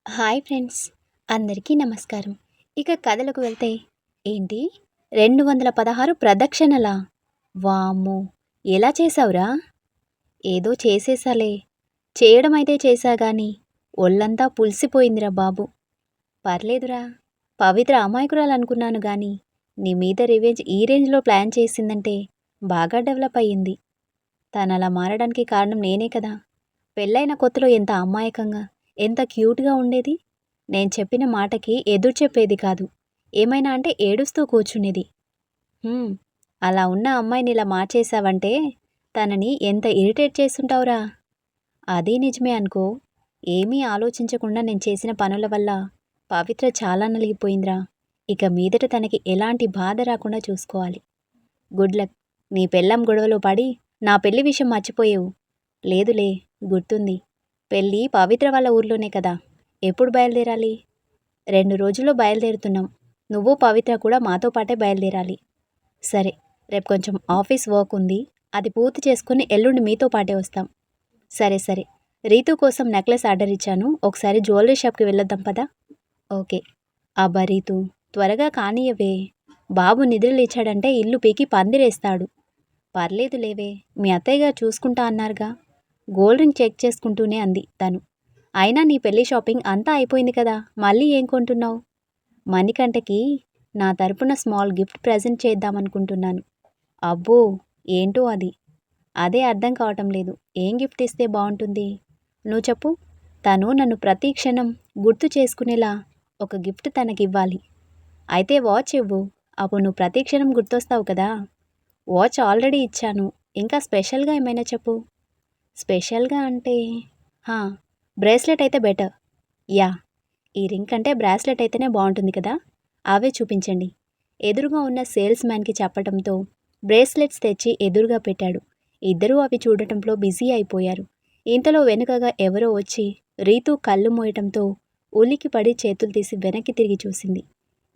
Hi friends, అందరికీ నమస్కారం. ఇక కథలకు వెళ్తే ఏంటి 216 ప్రదక్షిణలా? వామ్మో! ఎలా చేశావురా? ఏదో చేసేసాలే. చేయడం అయితే చేశా గాని ఒళ్ళంతా పులిసిపోయిందిరా బాబు. పర్లేదురా, పవిత్ర అమాయకురాలనుకున్నాను గాని నీ మీద రివెంజ్ ఈ రేంజ్లో ప్లాన్ చేసిందంటే బాగా డెవలప్ అయ్యింది. తనలా మారడానికి కారణం నేనే కదా. పెళ్ళైన కొత్తలో ఎంత అమాయకంగా, ఎంత క్యూట్గా ఉండేది. నేను చెప్పిన మాటకి ఎదురు చెప్పేది కాదు. ఏమైనా అంటే ఏడుస్తూ కూర్చునేది. హ్మ్, అలా ఉన్న అమ్మాయిని ఇలా మార్చేశావంటే తనని ఎంత ఇరిటేట్ చేసుంటావురా. అదీ నిజమే అనుకో. ఏమీ ఆలోచించకుండా నేను చేసిన పనుల వల్ల పవిత్ర చాలా నలిగిపోయిందిరా. ఇక మీదట తనకి ఎలాంటి బాధ రాకుండా చూసుకోవాలి. Good luck. నీ పెళ్ళాం గొడవలో పడి నా పెళ్లి విషయం మర్చిపోయేవు. లేదులే, గుర్తుంది. పెళ్ళి పవిత్ర వాళ్ళ ఊర్లోనే కదా. ఎప్పుడు బయలుదేరాలి? 2 రోజుల్లో బయలుదేరుతున్నాం. నువ్వు పవిత్ర కూడా మాతో పాటే బయలుదేరాలి. సరే, రేపు కొంచెం ఆఫీస్ వర్క్ ఉంది. అది పూర్తి చేసుకుని ఎల్లుండి మీతో పాటే వస్తాం. సరే సరే. రీతు కోసం నెక్లెస్ ఆర్డర్ ఇచ్చాను. ఒకసారి జ్యువెలరీ షాప్కి వెళ్ళొద్దాం పదా. ఓకే. అబ్బా రీతు, త్వరగా కానీయవే. బాబు నిద్రలేచాడంటే ఇల్లు పీకి పందిరేస్తాడు. పర్లేదు లేవే, మీ అత్తయ్య గారు చూసుకుంటా అన్నారుగా. గోల్డ్ రింగ్ చెక్ చేసుకుంటూనే అంది తను. అయినా నీ పెళ్లి షాపింగ్ అంతా అయిపోయింది కదా, మళ్ళీ ఏం కొంటున్నావు? మణికంఠకి నా తరపున స్మాల్ గిఫ్ట్ ప్రజెంట్ చేద్దామనుకుంటున్నాను. అబ్బో, ఏంటో అది. అదే అర్థం కావటం లేదు. ఏం గిఫ్ట్ ఇస్తే బాగుంటుంది? నువ్వు చెప్పు. తను నన్ను ప్రతి క్షణం గుర్తు చేసుకునేలా ఒక గిఫ్ట్ తనకివ్వాలి. అయితే వాచ్ ఇవ్వు. అప్పుడు నువ్వు ప్రతి క్షణం గుర్తొస్తావు కదా. వాచ్ ఆల్రెడీ ఇచ్చాను. ఇంకా స్పెషల్గా ఏమైనా చెప్పు. స్పెషల్గా అంటే హా, బ్రేస్లెట్ అయితే బెటర్. యా, ఈ రింగ్ కంటే బ్రాస్లెట్ అయితేనే బాగుంటుంది కదా. అవే చూపించండి. ఎదురుగా ఉన్న సేల్స్ మ్యాన్కి చెప్పడంతో బ్రేస్లెట్స్ తెచ్చి ఎదురుగా పెట్టాడు. ఇద్దరూ అవి చూడటంలో బిజీ అయిపోయారు. ఇంతలో వెనుకగా ఎవరో వచ్చి రీతు కళ్ళు మోయటంతో ఉలికి పడి చేతులు తీసి వెనక్కి తిరిగి చూసింది.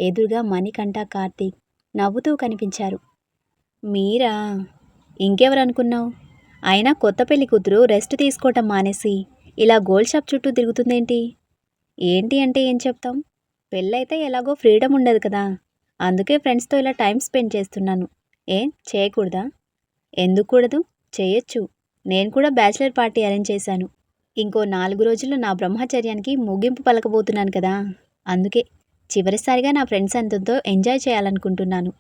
ఎదురుగా మణికంఠ, కార్తీక్ నవ్వుతూ కనిపించారు. మీరా? ఇంకెవరనుకున్నావు? అయినా కొత్త పెళ్లి కూతురు రెస్ట్ తీసుకోవటం మానేసి ఇలా గోల్డ్ షాప్ చుట్టూ తిరుగుతుందేంటి? ఏంటి అంటే ఏం చెప్తాం? పెళ్ళైతే ఎలాగో ఫ్రీడమ్ ఉండదు కదా. అందుకే ఫ్రెండ్స్తో ఇలా టైం స్పెండ్ చేస్తున్నాను. ఏం చేయకూడదా? ఎందుకు కూడదు? చేయొచ్చు. నేను కూడా బ్యాచిలర్ పార్టీ అరేంజ్ చేశాను. ఇంకో 4 రోజుల్లో నా బ్రహ్మచర్యానికి ముగింపు పలకబోతున్నాను కదా. అందుకే చివరిసారిగా నా ఫ్రెండ్స్ అంతతో ఎంజాయ్ చేయాలనుకుంటున్నాను.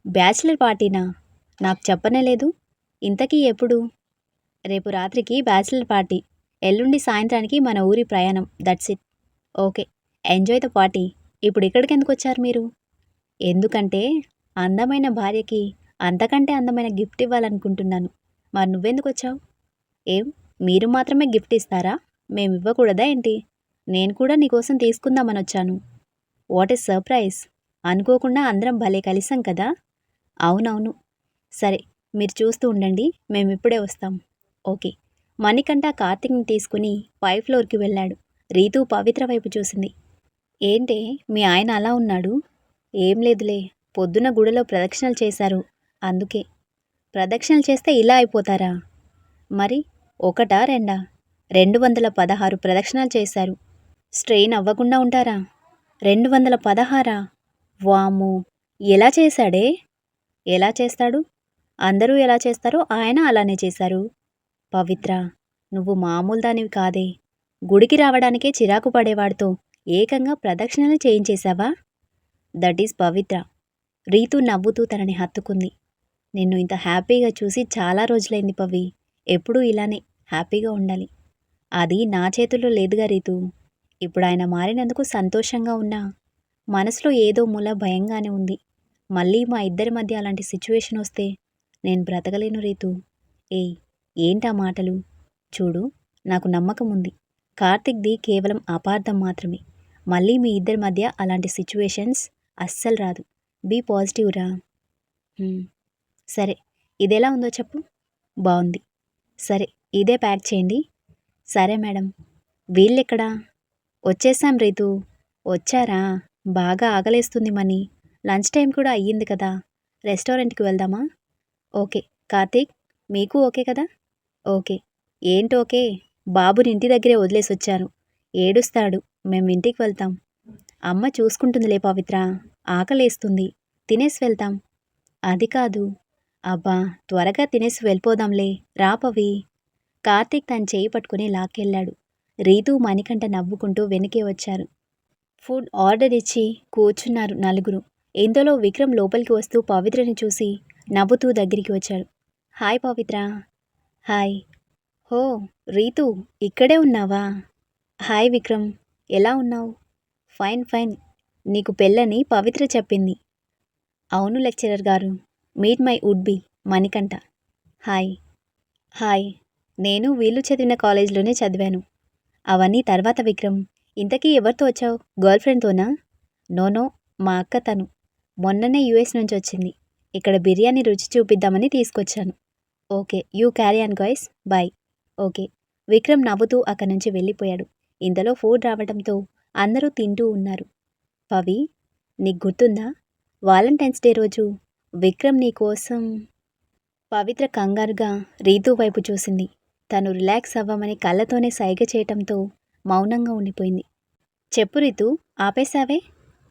బ్యాచిలర్ పార్టీనా? నాకు చెప్పనే లేదు. ఇంతకీ ఎప్పుడు? రేపు రాత్రికి బ్యాచిలర్ పార్టీ, ఎల్లుండి సాయంత్రానికి మన ఊరి ప్రయాణం. That's it. Okay, enjoy the party. ఇప్పుడు ఇక్కడికి ఎందుకు వచ్చారు మీరు? ఎందుకంటే అందమైన భార్యకి అంతకంటే అందమైన గిఫ్ట్ ఇవ్వాలనుకుంటున్నాను. మరి నువ్వెందుకు వచ్చావు? ఏం, మీరు మాత్రమే గిఫ్ట్ ఇస్తారా? మేము ఇవ్వకూడదా ఏంటి? నేను కూడా నీకోసం తీసుకుందామని వచ్చాను. What is surprise. అనుకోకుండా అందరం భలే కలిసాం కదా. అవునవును. సరే, మీరు చూస్తూ ఉండండి, మేమిప్పుడే వస్తాం. ఓకే. మణికంఠ కార్తీక్ని తీసుకుని 5th ఫ్లోర్కి వెళ్ళాడు. రీతు పవిత్ర వైపు చూసింది. ఏంటే మీ ఆయన అలా ఉన్నాడు? ఏం లేదులే, పొద్దున గుడిలో ప్రదక్షిణలు చేశారు, అందుకే. ప్రదక్షిణలు చేస్తే ఇలా అయిపోతారా? మరి ఒకటా రెండా? 216 ప్రదక్షిణాలు చేశారు. స్ట్రెయిన్ అవ్వకుండా ఉంటారా? 216? వామ్మో, ఎలా చేశాడే? ఎలా చేస్తాడు? అందరూ ఎలా చేస్తారో ఆయన అలానే చేశారు. పవిత్ర, నువ్వు మామూలు దానివి కాదే. గుడికి రావడానికే చిరాకు పడేవాడితో ఏకంగా ప్రదక్షిణలు చేయించేశావా? దట్ ఈస్ పవిత్ర. రీతు నవ్వుతూ తనని హత్తుకుంది. నిన్ను ఇంత హ్యాపీగా చూసి చాలా రోజులైంది పవి. ఎప్పుడూ ఇలానే హ్యాపీగా ఉండాలి. అది నా చేతుల్లో లేదుగా రీతు. ఇప్పుడు ఆయన మారినందుకు సంతోషంగా ఉన్నా మనసులో ఏదో మూల భయంగానే ఉంది. మళ్ళీ మా ఇద్దరి మధ్య అలాంటి సిచ్యువేషన్ వస్తే నేను బ్రతకలేను రీతు. ఏయ్, ఏంటా మాటలు? చూడు, నాకు నమ్మకం ఉంది. కార్తిక్ది కేవలం అపార్థం మాత్రమే. మళ్ళీ మీ ఇద్దరి మధ్య అలాంటి సిచ్యువేషన్స్ అస్సలు రాదు. బీ పాజిటివ్ రా. సరే, ఇదెలా ఉందో చెప్పు. బాగుంది. సరే, ఇదే ప్యాక్ చేయండి. సరే మేడం. వీళ్ళెక్కడా? వచ్చేసాం రీతు. వచ్చారా? బాగా ఆకలేస్తుంది మని. లంచ్ టైం కూడా అయ్యింది కదా. రెస్టారెంట్కి వెళ్దామా? ఓకే. కార్తీక్, మీకు ఓకే కదా? ఓకే. ఏంటోకే, బాబుని ఇంటి దగ్గరే వదిలేసి వచ్చాను. ఏడుస్తాడు. మేం ఇంటికి వెళ్తాం. అమ్మ చూసుకుంటుందిలే పవిత్ర. ఆకలేస్తుంది. తినేసి వెళ్తాం. అది కాదు. అబ్బా! త్వరగా తినేసి వెళ్ళిపోదాంలే. రా పవి. కార్తీక్ తన చేయి పట్టుకుని లాక్కెళ్ళాడు. రీతూ, మణికంఠ నవ్వుకుంటూ వెనకే వచ్చారు. ఫుడ్ ఆర్డర్ ఇచ్చి కూర్చున్నారు నలుగురు. ఇంతలో విక్రమ్ లోపలికి వస్తూ పవిత్రని చూసి నవ్వుతూ దగ్గరికి వచ్చాడు. హాయ్ పవిత్ర. హాయ్. హో రీతూ, ఇక్కడే ఉన్నావా? హాయ్ విక్రమ్, ఎలా ఉన్నావు? Fine fine. నీకు పెళ్ళని పవిత్ర చెప్పింది. అవును లెక్చరర్ గారు. Meet my would be Manikanta. Hi. Hi. నేను వీళ్ళు చదివిన కాలేజ్లోనే చదివాను. అవన్నీ తర్వాత విక్రమ్. ఇంతకీ ఎవరితో వచ్చావు? గర్ల్ ఫ్రెండ్తోనా? నోనో, మా అక్క తను. మొన్ననే యూఎస్ నుంచి వచ్చింది. ఇక్కడ బిర్యానీ రుచి చూపిద్దామని తీసుకొచ్చాను. Okay, you carry on guys. Bye. Okay. Vikram నవ్వుతూ అక్కడి నుంచి వెళ్ళిపోయాడు. ఇంతలో ఫుడ్ రావడంతో అందరూ తింటూ ఉన్నారు. పవి, నీకు గుర్తుందా? వాలంటైన్స్ డే రోజు విక్రమ్ నీ కోసం. పవిత్ర కంగారుగా రీతూ వైపు చూసింది. తను రిలాక్స్ అవ్వమని కళ్ళతోనే సైగ చేయటంతో మౌనంగా ఉండిపోయింది. చెప్పు రీతూ, ఆపేశావే?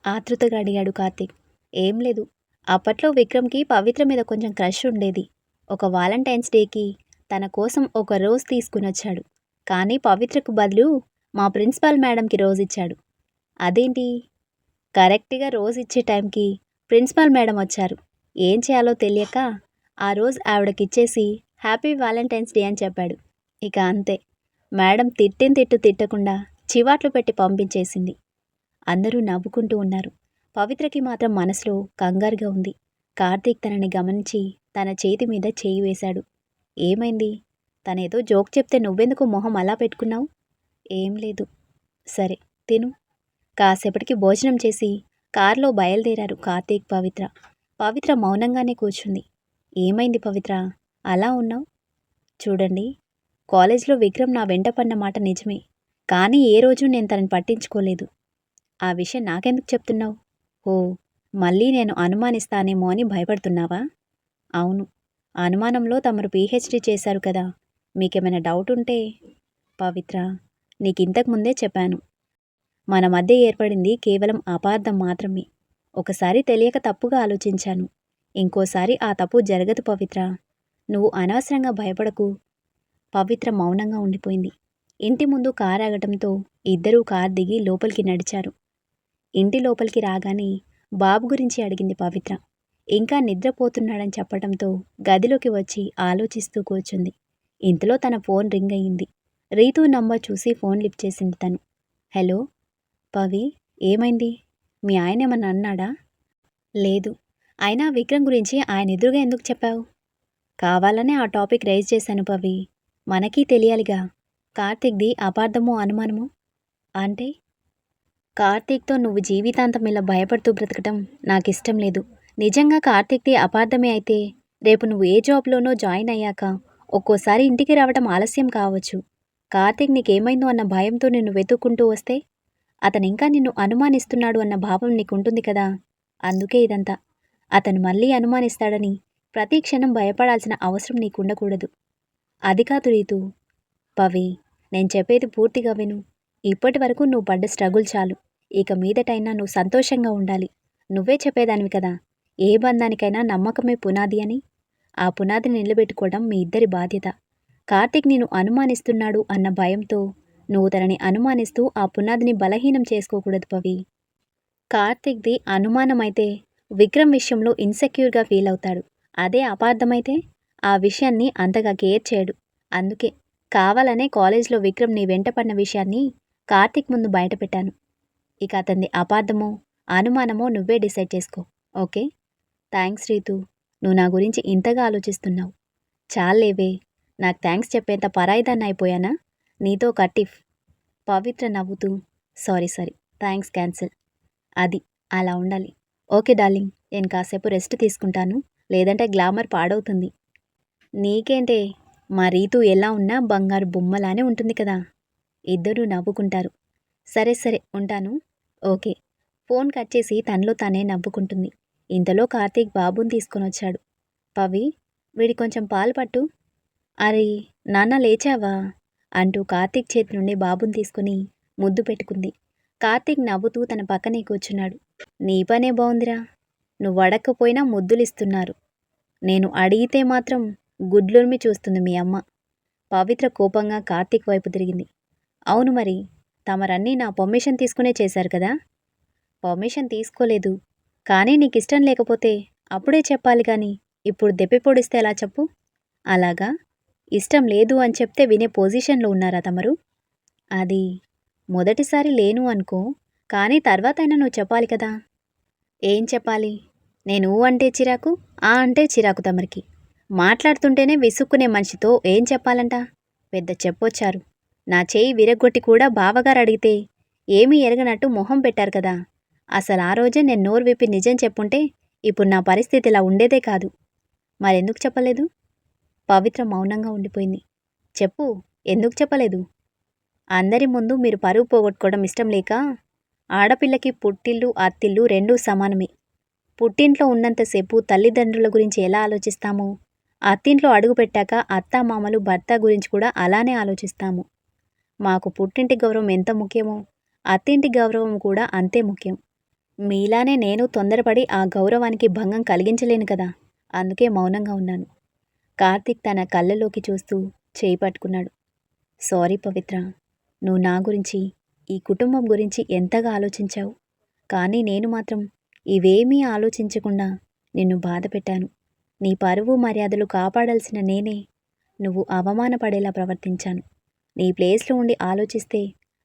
ఆతృతగా అడిగాడు కార్తీక్. ఏం లేదు. అప్పట్లో విక్రమ్కి పవిత్ర మీద కొంచెం క్రష్ ఉండేది. ఒక వాలంటైన్స్ డేకి తన కోసం ఒక రోజ్ తీసుకునొచ్చాడు. కానీ పవిత్రకు బదులు మా ప్రిన్సిపాల్ మేడంకి రోజ్ ఇచ్చాడు. అదేంటి? కరెక్ట్గా రోజ్ ఇచ్చే టైంకి ప్రిన్సిపాల్ మేడం వచ్చారు. ఏం చేయాలో తెలియక ఆ రోజ్ ఆవిడకిచ్చేసి హ్యాపీ వాలంటైన్స్ డే అని చెప్పాడు. ఇక అంతే. మేడం తిట్టు తిట్టకుండా చివాట్లు పెట్టి పంపించేసింది. అందరూ నవ్వుకుంటూ ఉన్నారు. పవిత్రకి మాత్రం మనసులో కంగారుగా ఉంది. కార్తీక్ తనని గమనించి తన చేతి మీద చేయి వేశాడు. ఏమైంది? తనేదో జోక్ చెప్తే నువ్వెందుకు మొహం అలా పెట్టుకున్నావు? ఏం లేదు. సరే, తిను. కాసేపటికి భోజనం చేసి కారులో బయలుదేరారు కార్తీక్, పవిత్ర. పవిత్ర మౌనంగానే కూర్చుంది. ఏమైంది పవిత్ర, అలా ఉన్నావు? చూడండి, కాలేజ్లో విక్రమ్ నా వెంట పడిన మాట నిజమే. కానీ ఏ రోజు నేను తనని పట్టించుకోలేదు. ఆ విషయం నాకెందుకు చెప్తున్నావు? ఓ, మళ్ళీ నేను అనుమానిస్తానేమో అని భయపడుతున్నావా? అవును. అనుమానంలో తమరు పీహెచ్డీ చేశారు కదా. మీకేమైనా డౌట్ ఉంటే. పవిత్ర, నీకింతకు ముందే చెప్పాను. మన మధ్య ఏర్పడింది కేవలం అపార్థం మాత్రమే. ఒకసారి తెలియక తప్పుగా ఆలోచించాను. ఇంకోసారి ఆ తప్పు జరగదు పవిత్ర. నువ్వు అనవసరంగా భయపడకు. పవిత్ర మౌనంగా ఉండిపోయింది. ఇంటి ముందు కారు ఆగటంతో ఇద్దరూ కారు దిగి లోపలికి నడిచారు. ఇంటి లోపలికి రాగానే బాబు గురించి అడిగింది పవిత్ర. ఇంకా నిద్రపోతున్నాడని చెప్పడంతో గదిలోకి వచ్చి ఆలోచిస్తూ కూర్చుంది. ఇంతలో తన ఫోన్ రింగ్ అయ్యింది. రీతూ నంబర్ చూసి ఫోన్ లిఫ్ట్ చేసింది తను. హలో పవి, ఏమైంది? మీ ఆయన ఏమన్నా అన్నాడా? లేదు. అయినా విక్రమ్ గురించి ఆయన ఎదురుగా ఎందుకు చెప్పావు? కావాలనే ఆ టాపిక్ రైజ్ చేశాను పవి. మనకీ తెలియాలిగా. కార్తీక్ది అపార్థమో అనుమానమో? అంటే? కార్తీక్తో నువ్వు జీవితాంతం ఇలా భయపడుతూ బ్రతకటం నాకిష్టం లేదు. నిజంగా కార్తీక్ది అపార్థమే అయితే రేపు నువ్వు ఏ జాబ్లోనో జాయిన్ అయ్యాక ఒక్కోసారి ఇంటికి రావడం ఆలస్యం కావచ్చు. కార్తీక్ నీకేమైందో అన్న భయంతో నిన్ను వెతుక్కుంటూ వస్తే అతనింకా నిన్ను అనుమానిస్తున్నాడు అన్న భావం నీకుంటుంది కదా. అందుకే ఇదంతా. అతను మళ్ళీ అనుమానిస్తాడని ప్రతి క్షణం భయపడాల్సిన అవసరం నీకుండకూడదు. అది కాదు రీతూ. పవి, నేను చెప్పేది పూర్తిగా విను. ఇప్పటి వరకు నువ్వు పడ్డ స్ట్రగుల్ చాలు. ఇక మీదటైనా నువ్వు సంతోషంగా ఉండాలి. నువ్వే చెప్పేదానివి కదా, ఏ బంధానికైనా నమ్మకమే పునాది అని. ఆ పునాదిని నిలబెట్టుకోవడం మీ ఇద్దరి బాధ్యత. కార్తీక్ నిన్ను అనుమానిస్తున్నాడు అన్న భయంతో నువ్వు తనని అనుమానిస్తూ ఆ పునాదిని బలహీనం చేసుకోకూడదు పవి. కార్తీక్ది అనుమానమైతే విక్రమ్ విషయంలో ఇన్సెక్యూర్గా ఫీల్ అవుతాడు. అదే అపార్థమైతే ఆ విషయాన్ని అంతగా కేర్ చేయడు. అందుకే కావాలనే కాలేజ్లో విక్రమ్ నీ వెంట పడిన విషయాన్ని కార్తీక్ ముందు బయటపెట్టాను. ఇక అతనిది అపార్థమో అనుమానమో నువ్వే డిసైడ్ చేసుకో. ఓకే? థ్యాంక్స్ రీతూ. నువ్వు నా గురించి ఇంతగా ఆలోచిస్తున్నావు. చాలేవే, నాకు థ్యాంక్స్ చెప్పేంత పరాయిదాన్ని అయిపోయానా? నీతో కట్టిఫ్. పవిత్ర నవ్వుతూ సారీ థ్యాంక్స్ క్యాన్సిల్. అది అలా ఉండాలి. ఓకే డార్లింగ్, నేను కాసేపు రెస్ట్ తీసుకుంటాను. లేదంటే గ్లామర్ పాడవుతుంది. నీకేంటే, మా రీతూ ఎలా ఉన్నా బంగారు బొమ్మలానే ఉంటుంది కదా. ఇద్దరూ నవ్వుకుంటారు. సరే ఉంటాను. ఓకే. ఫోన్ కట్ చేసి తనలో తానే నవ్వుకుంటుంది. ఇంతలో కార్తీక్ బాబుని తీసుకొని వచ్చాడు. పవి, వీడి కొంచెం పాలు పట్టు. అరే నాన్న, లేచావా? అంటూ కార్తీక్ చేతి నుండి బాబుని తీసుకుని ముద్దు పెట్టుకుంది. కార్తీక్ నవ్వుతూ తన పక్కనే కూర్చున్నాడు. నీ పనే బావుందిరా. నువ్వు అడక్కపోయినా ముద్దులిస్తున్నారు. నేను అడిగితే మాత్రం గుడ్లురిమి చూస్తుంది మీ అమ్మ. పవిత్ర కోపంగా కార్తీక్ వైపు తిరిగింది. అవును మరి, తమరన్నీ నా పర్మిషన్ తీసుకునే చేశారు కదా? పర్మిషన్ తీసుకోలేదు. కానీ నీకిష్టం లేకపోతే అప్పుడే చెప్పాలి గాని ఇప్పుడు దెప్పి పొడిస్తే ఎలా చెప్పు? అలాగా? ఇష్టం లేదు అని చెప్తే వినే పొజిషన్లో ఉన్నారా తమరు? అది మొదటిసారి లేను అనుకో, కానీ తర్వాతైనా నువ్వు చెప్పాలి కదా. ఏం చెప్పాలి? నేను ఊ అంటే చిరాకు, ఆ అంటే చిరాకు తమరికి. మాట్లాడుతుంటేనే విసుక్కునే మనిషితో ఏం చెప్పాలంట? పెద్ద చెప్పొచ్చారు. నా చేయి విరగ్గొట్టి కూడా బావగారు అడిగితే ఏమీ ఎరగనట్టు మొహం పెట్టారు కదా. అసలు ఆ రోజే నేను నోరు విప్పి నిజం చెప్పుంటే ఇప్పుడు నా పరిస్థితి ఇలా ఉండేదే కాదు. మరెందుకు చెప్పలేదు? పవిత్ర మౌనంగా ఉండిపోయింది. చెప్పు, ఎందుకు చెప్పలేదు? అందరి ముందు మీరు పరువు పోగొట్టుకోవడం ఇష్టం లేక. ఆడపిల్లకి పుట్టిల్లు అత్తిల్లు రెండూ సమానమే. పుట్టింట్లో ఉన్నంతసేపు తల్లిదండ్రుల గురించి ఎలా ఆలోచిస్తామో, అత్తింట్లో అడుగుపెట్టాక అత్తామామలు భర్త గురించి కూడా అలానే ఆలోచిస్తాము. మాకు పుట్టింటి గౌరవం ఎంత ముఖ్యమో అత్తింటి గౌరవం కూడా అంతే ముఖ్యం. మీలానే నేను తొందరపడి ఆ గౌరవానికి భంగం కలిగించలేను కదా. అందుకే మౌనంగా ఉన్నాను. కార్తీక్ తన కళ్ళలోకి చూస్తూ చేయి పట్టుకున్నాడు. సారీ పవిత్ర, నువ్వు నా గురించి, ఈ కుటుంబం గురించి ఎంతగా ఆలోచించావు. కానీ నేను మాత్రం ఇవేమీ ఆలోచించకుండా నిన్ను బాధ పెట్టాను. నీ పరువు మర్యాదలు కాపాడాల్సిన నేనే నువ్వు అవమానపడేలా ప్రవర్తించాను. నీ ప్లేస్లో ఉండి ఆలోచిస్తే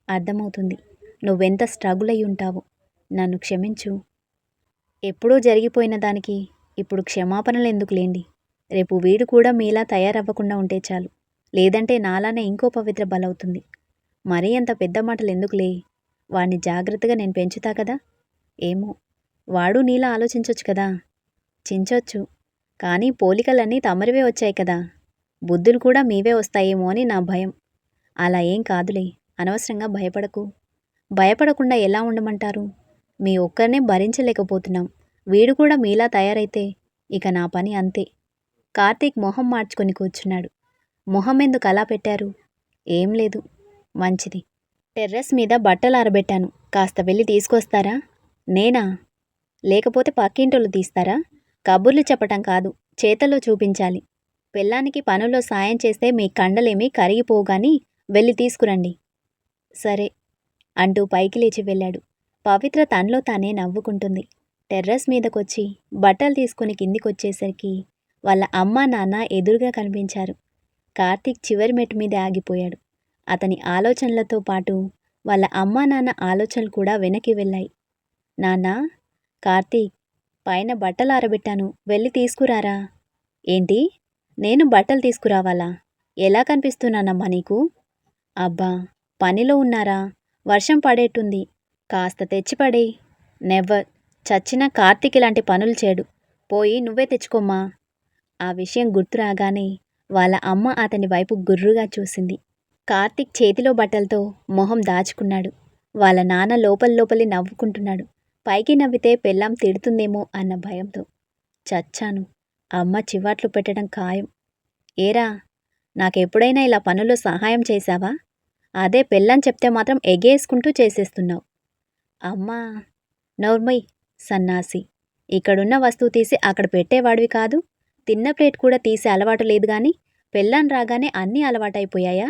అర్థమవుతుంది నువ్వెంత స్ట్రగుల్ అయి ఉంటావో. నన్ను క్షమించు. ఎప్పుడో జరిగిపోయిన దానికి ఇప్పుడు క్షమాపణలు ఎందుకులేండి. రేపు వీడు కూడా మీలా తయారవ్వకుండా ఉంటే చాలు. లేదంటే నాలానే ఇంకో పవిత్ర బలవుతుంది. మరీ అంత పెద్ద మాటలు ఎందుకులే. వాడిని జాగ్రత్తగా నేను పెంచుతా కదా. ఏమో, వాడు నీలా ఆలోచించొచ్చు కదా. చించొచ్చు. కానీ పోలికలన్నీ తమరివే వచ్చాయి కదా. బుద్ధులు కూడా మీవే వస్తాయేమో అని నా భయం. అలా ఏం కాదులే, అనవసరంగా భయపడకు. భయపడకుండా ఎలా ఉండమంటారు? మీ ఒక్కరినే భరించలేకపోతున్నాం. వీడు కూడా మీలా తయారైతే ఇక నా పని అంతే. కార్తీక్ మొహం మార్చుకొని కూర్చున్నాడు. మొహం ఎందుకు అలా పెట్టారు? ఏం లేదు. మంచిది. టెర్రస్ మీద బట్టలు ఆరబెట్టాను, కాస్త వెళ్ళి తీసుకొస్తారా? నేనా? లేకపోతే పక్కింటోళ్ళు తీస్తారా? కబుర్లు చెప్పటం కాదు, చేతల్లో చూపించాలి. పెళ్ళానికి పనుల్లో సాయం చేస్తే మీ కండలేమీ కరిగిపోగాని వెళ్ళి తీసుకురండి. సరే అంటూ పైకి లేచి వెళ్ళాడు. పవిత్ర తనలో తానే నవ్వుకుంటుంది. టెర్రస్ మీదకొచ్చి బట్టలు తీసుకుని కిందికొచ్చేసరికి వాళ్ళ అమ్మా నాన్న ఎదురుగా కనిపించారు. కార్తీక్ చివరి మెట్టు మీద ఆగిపోయాడు. అతని ఆలోచనలతో పాటు వాళ్ళ అమ్మా నాన్న ఆలోచనలు కూడా వెనక్కి వెళ్ళాయి. నాన్నా, కార్తీక్, పైన బట్టలు ఆరబెట్టాను, వెళ్ళి తీసుకురారా. ఏంటి? నేను బట్టలు తీసుకురావాలా? ఎలా కనిపిస్తున్నానమ్మా నీకు? అబ్బా, పనిలో ఉన్నారా? వర్షం పడేట్టుంది, కాస్త తెచ్చిపడే. నెవ్వర్. చచ్చిన కార్తీక్ ఇలాంటి పనులు చేయడు. పోయి నువ్వే తెచ్చుకోమ్మా. ఆ విషయం గుర్తు రాగానే వాళ్ళ అమ్మ అతని వైపు గుర్రుగా చూసింది. కార్తీక్ చేతిలో బట్టలతో మొహం దాచుకున్నాడు. వాళ్ళ నాన్న లోపలి నవ్వుకుంటున్నాడు. పైకి నవ్వితే పెళ్ళాం తిడుతుందేమో అన్న భయంతో. చచ్చాను, అమ్మ చివాట్లు పెట్టడం ఖాయం. ఏరా, నాకెప్పుడైనా ఇలా పనుల్లో సహాయం చేశావా? అదే పెళ్ళాం చెప్తే మాత్రం ఎగేసుకుంటూ చేసేస్తున్నావు. అమ్మా, నోర్మయ్ సన్నాసి. ఇక్కడున్న వస్తువు తీసి అక్కడ పెట్టేవాడివి కాదు. తిన్న ప్లేట్ కూడా తీసే అలవాటు లేదు గాని పెళ్ళాం రాగానే అన్నీ అలవాటైపోయాయా?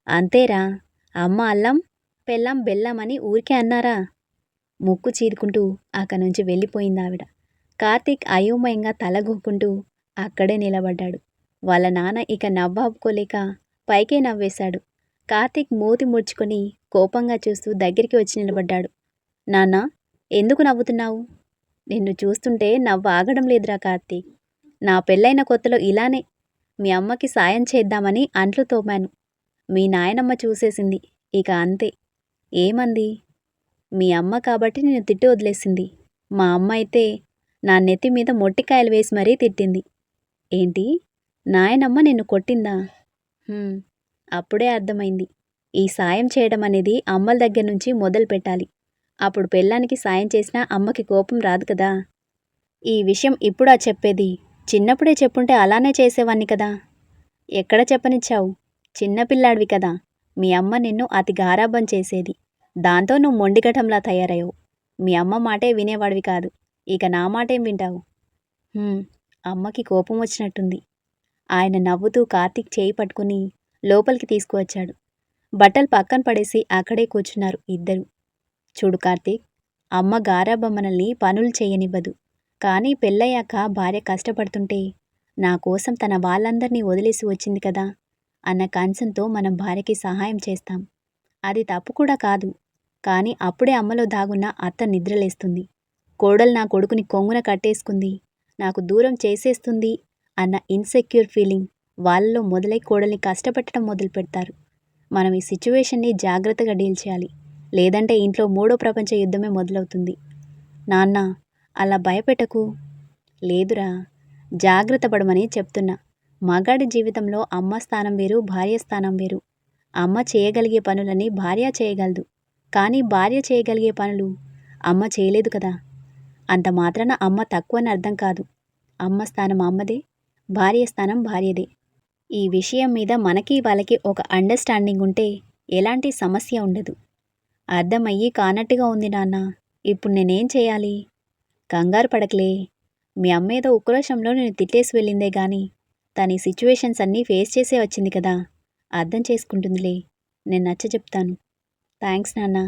అంతేరా. అమ్మ అల్లం, పెళ్ళాం బెల్లం అని ఊరికే అన్నారా? ముక్కు చీరుకుంటూ అక్కడి నుంచి వెళ్ళిపోయిందావిడ. కార్తీక్ అయోమయంగా తలగొక్కుంటూ అక్కడే నిలబడ్డాడు. వాళ్ళ నాన్న ఇక నవ్వాపుకోలేక పైకే నవ్వేశాడు. కార్తీక్ మూతి ముడుచుకొని కోపంగా చూస్తూ దగ్గరికి వచ్చి నిలబడ్డాడు. నాన్నా, ఎందుకు నవ్వుతున్నావు? నిన్ను చూస్తుంటే నవ్వు ఆగడం లేదురా కార్తీక్. నా పెళ్ళైన కొత్తలో ఇలానే మీ అమ్మకి సాయం చేద్దామని అంట్లు తోమాను. మీ నాయనమ్మ చూసేసింది. ఇక అంతే. ఏమంది? మీ అమ్మ కాబట్టి నిన్ను తిట్టి వదిలేసింది. మా అమ్మ అయితే నా నెత్తి మీద మొట్టికాయలు వేసి మరీ తిట్టింది. ఏంటి? నాయనమ్మ నిన్ను కొట్టిందా? అప్పుడే అర్థమైంది. ఈ సాయం చేయడం అనేది అమ్మల దగ్గర నుంచి మొదలు పెట్టాలి. అప్పుడు పెళ్ళానికి సాయం చేసినా అమ్మకి కోపం రాదు కదా. ఈ విషయం ఇప్పుడా చెప్పేది? చిన్నప్పుడే చెప్పుంటే అలానే చేసేవాణ్ణి కదా. ఎక్కడ చెప్పనిచ్చావు? చిన్నపిల్లాడివి కదా. మీ అమ్మ నిన్ను అతి గారాబం చేసేది. దాంతో నువ్వు మొండిఘటంలా తయారయ్యావు. మీ అమ్మ మాటే వినేవాడివి కాదు. ఇక నా మాటేం వింటావు? అమ్మకి కోపం వచ్చినట్టుంది. ఆయన నవ్వుతూ కార్తీక్ చేయి పట్టుకుని లోపలికి తీసుకువచ్చాడు. బట్టలు పక్కన పడేసి అక్కడే కూర్చున్నారు ఇద్దరు. చూడు కార్తీక్, అమ్మ గారాబం మనల్ని పనులు చేయనివ్వదు. కానీ పెళ్ళయ్యాక భార్య కష్టపడుతుంటే నా కోసం తన వాళ్ళందరినీ వదిలేసి వచ్చింది కదా అన్న కన్సర్న్తో మనం భార్యకి సహాయం చేస్తాం. అది తప్పు కూడా కాదు. కానీ అప్పుడే అమ్మలో దాగున్న అత్త నిద్రలేస్తుంది. కోడలు నా కొడుకుని కొంగున కట్టేసుకుంది, నాకు దూరం చేసేస్తుంది అన్న ఇన్సెక్యూర్ ఫీలింగ్ వాళ్ళలో మొదలై కోడల్ని కష్టపెట్టడం మొదలు పెడతారు. మనం ఈ సిచ్యువేషన్ని జాగ్రత్తగా డీల్ చేయాలి. లేదంటే ఇంట్లో మూడో ప్రపంచ యుద్ధమే మొదలవుతుంది. నాన్న, అలా భయపెట్టకు. లేదురా, జాగ్రత్త పడమని చెప్తున్నా. మగాడి జీవితంలో అమ్మ స్థానం వేరు, భార్య స్థానం వేరు. అమ్మ చేయగలిగే పనులని భార్య చేయగలదు. కానీ భార్య చేయగలిగే పనులు అమ్మ చేయలేదు కదా. అంత మాత్రాన అమ్మ తక్కువని అర్థం కాదు. అమ్మ స్థానం అమ్మదే, భార్య స్థానం భార్యదే. ఈ విషయం మీద మనకి వాళ్ళకి ఒక అండర్స్టాండింగ్ ఉంటే ఎలాంటి సమస్య ఉండదు. అర్థమయ్యి కానట్టుగా ఉంది నాన్న. ఇప్పుడు నేనేం చేయాలి? కంగారు పడకలే. మీ అమ్మ ఏదో ఉక్రోషంలో నేను తిట్టేసి వెళ్ళిందే గాని తన ఈ సిచ్యువేషన్స్ అన్నీ ఫేస్ చేసే వచ్చింది కదా. అర్థం చేసుకుంటుందిలే. నేను నచ్చ చెప్తాను. థ్యాంక్స్ నాన్న.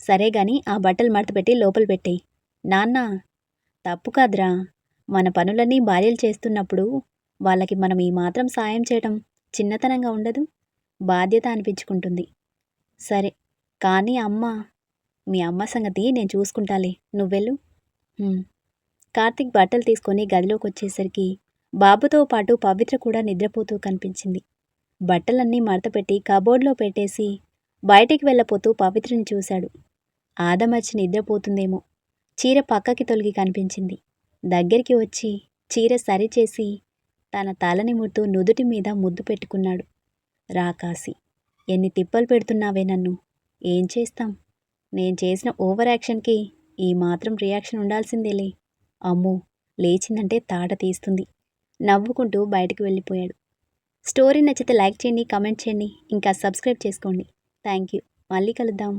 సరే గాని ఆ బట్టలు మడతపెట్టి లోపల పెట్టేయి. నాన్న, తప్పు కాదురా. మన పనులన్నీ భార్యలు చేస్తున్నప్పుడు వాళ్ళకి మనం ఈ మాత్రం సాయం చేయటం చిన్నతనంగా ఉండదు? బాధ్యత అనిపించుకుంటుంది. సరే, కానీ మీ అమ్మ సంగతి నేను చూసుకుంటాలే, నువ్వెళ్ళు. కార్తీక్ బట్టలు తీసుకొని గదిలోకి వచ్చేసరికి బాబుతో పాటు పవిత్ర కూడా నిద్రపోతూ కనిపించింది. బట్టలన్నీ మడతపెట్టి కబోర్డ్లో పెట్టేసి బయటికి వెళ్ళపోతూ పవిత్రని చూశాడు. ఆదమర్చి నిద్రపోతుందేమో. చీర పక్కకి తొలగి కనిపించింది. దగ్గరికి వచ్చి చీర సరిచేసి తన తలని ముడుతూ నుదుటి మీద ముద్దు పెట్టుకున్నాడు. రాకాసి, ఎన్ని తిప్పలు పెడుతున్నావే నన్ను. ఏం చేస్తాం? నేను చేసిన ఓవర్ యాక్షన్కి ఈ మాత్రం రియాక్షన్ ఉండాల్సిందేలే. అమ్మో, లేచిందంటే తాట తీస్తుంది. నవ్వుకుంటూ బయటకు వెళ్ళిపోయాడు. స్టోరీ నచ్చితే లైక్ చేయండి, కామెంట్ చేయండి, ఇంకా సబ్స్క్రైబ్ చేసుకోండి. Thank you. మళ్ళీ కలుద్దాం.